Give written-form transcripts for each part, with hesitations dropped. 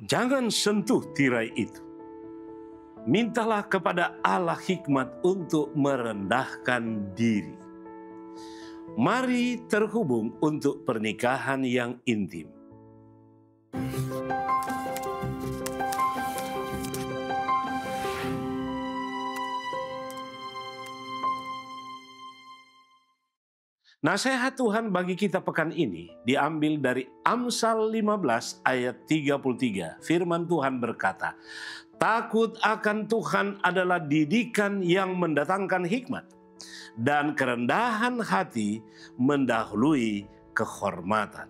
Jangan sentuh tirai itu. Mintalah kepada Allah hikmat untuk merendahkan diri. Mari terhubung untuk pernikahan yang intim. Nasihat Tuhan bagi kita pekan ini diambil dari Amsal 15 ayat 33. Firman Tuhan berkata, "Takut akan Tuhan adalah didikan yang mendatangkan hikmat, dan kerendahan hati mendahului kehormatan."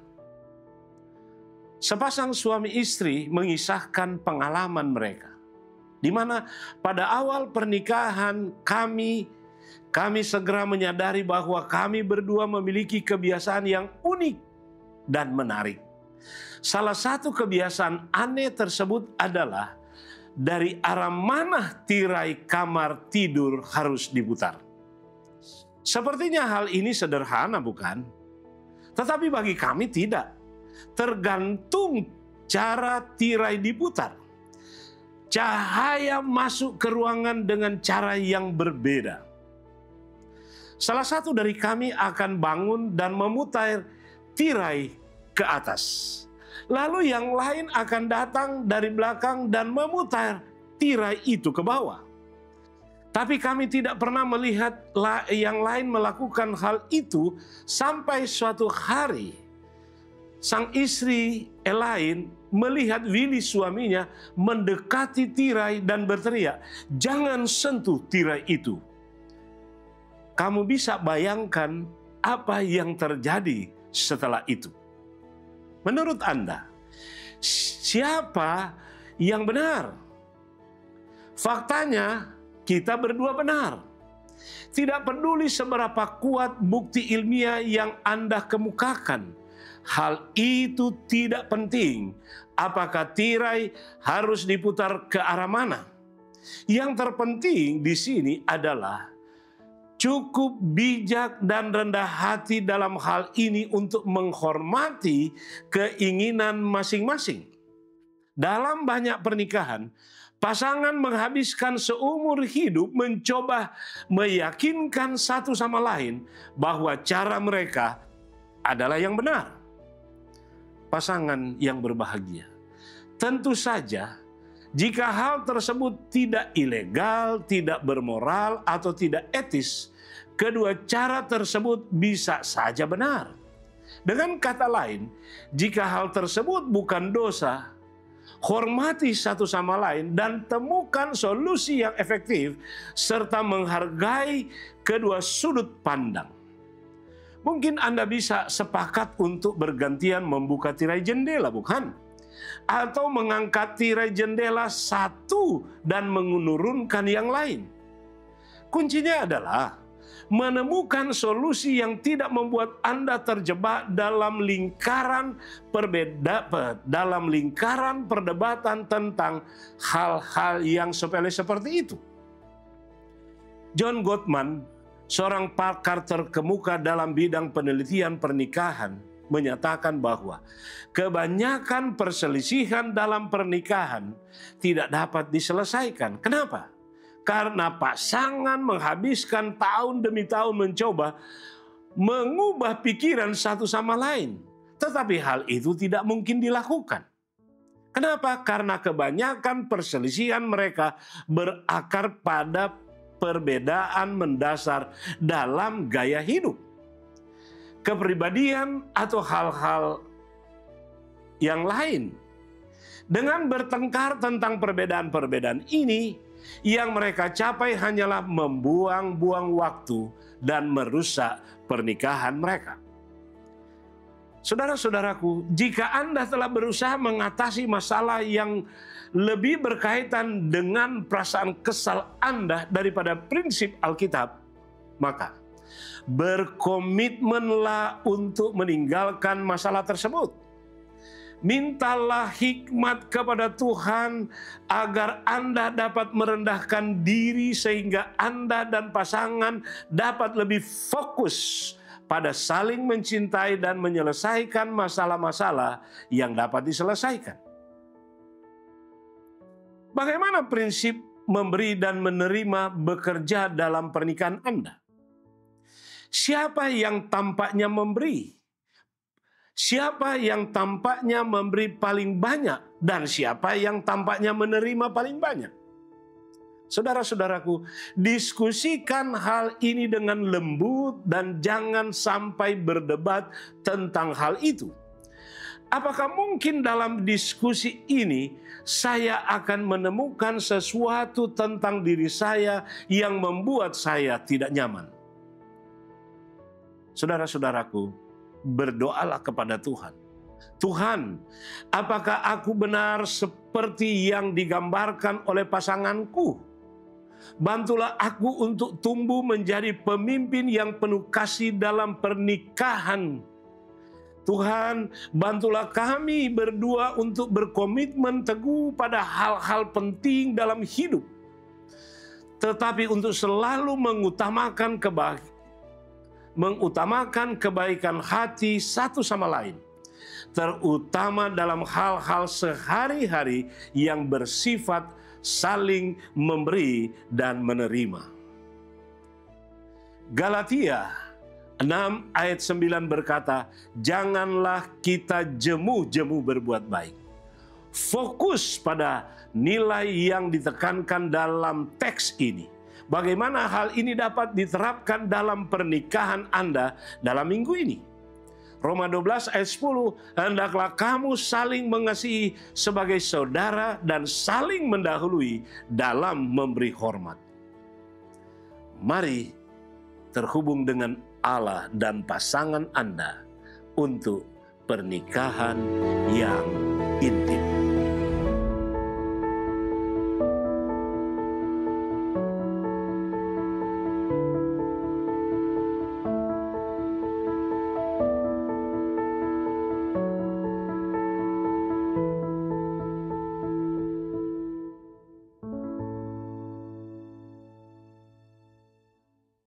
Sepasang suami istri mengisahkan pengalaman mereka, di mana pada awal pernikahan kami segera menyadari bahwa kami berdua memiliki kebiasaan yang unik dan menarik. Salah satu kebiasaan aneh tersebut adalah dari arah mana tirai kamar tidur harus diputar. Sepertinya hal ini sederhana, bukan? Tetapi bagi kami tidak. Tergantung cara tirai diputar. Cahaya masuk ke ruangan dengan cara yang berbeda. Salah satu dari kami akan bangun dan memutar tirai ke atas. Lalu yang lain akan datang dari belakang dan memutar tirai itu ke bawah. Tapi kami tidak pernah melihat yang lain melakukan hal itu sampai suatu hari sang istri Elaine melihat Willy suaminya mendekati tirai dan berteriak, "Jangan sentuh tirai itu." Kamu bisa bayangkan apa yang terjadi setelah itu. Menurut Anda, siapa yang benar? Faktanya, kita berdua benar. Tidak peduli seberapa kuat bukti ilmiah yang Anda kemukakan, hal itu tidak penting. Apakah tirai harus diputar ke arah mana? Yang terpenting di sini adalah cukup bijak dan rendah hati dalam hal ini untuk menghormati keinginan masing-masing. Dalam banyak pernikahan, pasangan menghabiskan seumur hidup mencoba meyakinkan satu sama lain bahwa cara mereka adalah yang benar. Pasangan yang berbahagia, tentu saja jika hal tersebut tidak ilegal, tidak bermoral, atau tidak etis, kedua cara tersebut bisa saja benar. Dengan kata lain, jika hal tersebut bukan dosa, hormati satu sama lain dan temukan solusi yang efektif serta menghargai kedua sudut pandang. Mungkin Anda bisa sepakat untuk bergantian membuka tirai jendela, bukan? Atau mengangkat tirai jendela satu dan menurunkan yang lain. Kuncinya adalah menemukan solusi yang tidak membuat Anda terjebak dalam lingkaran perdebatan tentang hal-hal yang sepele seperti itu. John Gottman, seorang pakar terkemuka dalam bidang penelitian pernikahan, menyatakan bahwa kebanyakan perselisihan dalam pernikahan tidak dapat diselesaikan. Kenapa? Karena pasangan menghabiskan tahun demi tahun mencoba mengubah pikiran satu sama lain. Tetapi hal itu tidak mungkin dilakukan. Kenapa? Karena kebanyakan perselisihan mereka berakar pada perbedaan mendasar dalam gaya hidup, kepribadian, atau hal-hal yang lain. Dengan bertengkar tentang perbedaan-perbedaan ini, yang mereka capai hanyalah membuang-buang waktu dan merusak pernikahan mereka. Saudara-saudaraku, jika Anda telah berusaha mengatasi masalah yang lebih berkaitan dengan perasaan kesal Anda daripada prinsip Alkitab, maka berkomitmenlah untuk meninggalkan masalah tersebut. Mintalah hikmat kepada Tuhan agar Anda dapat merendahkan diri sehingga Anda dan pasangan dapat lebih fokus pada saling mencintai dan menyelesaikan masalah-masalah yang dapat diselesaikan. Bagaimana prinsip memberi dan menerima bekerja dalam pernikahan Anda? Siapa yang tampaknya memberi? Siapa yang tampaknya memberi paling banyak? Dan siapa yang tampaknya menerima paling banyak? Saudara-saudaraku, diskusikan hal ini dengan lembut dan jangan sampai berdebat tentang hal itu. Apakah mungkin dalam diskusi ini saya akan menemukan sesuatu tentang diri saya yang membuat saya tidak nyaman? Saudara-saudaraku, berdoalah kepada Tuhan. Tuhan, apakah aku benar seperti yang digambarkan oleh pasanganku? Bantulah aku untuk tumbuh menjadi pemimpin yang penuh kasih dalam pernikahan. Tuhan, bantulah kami berdua untuk berkomitmen teguh pada hal-hal penting dalam hidup. Tetapi untuk selalu mengutamakan kebaikan hati satu sama lain. Terutama dalam hal-hal sehari-hari yang bersifat saling memberi dan menerima. Galatia 6 ayat 9 berkata, janganlah kita jemu-jemu berbuat baik. Fokus pada nilai yang ditekankan dalam teks ini. Bagaimana hal ini dapat diterapkan dalam pernikahan Anda dalam minggu ini? Roma 12 ayat 10, hendaklah kamu saling mengasihi sebagai saudara dan saling mendahului dalam memberi hormat. Mari terhubung dengan Allah dan pasangan Anda untuk pernikahan yang intim.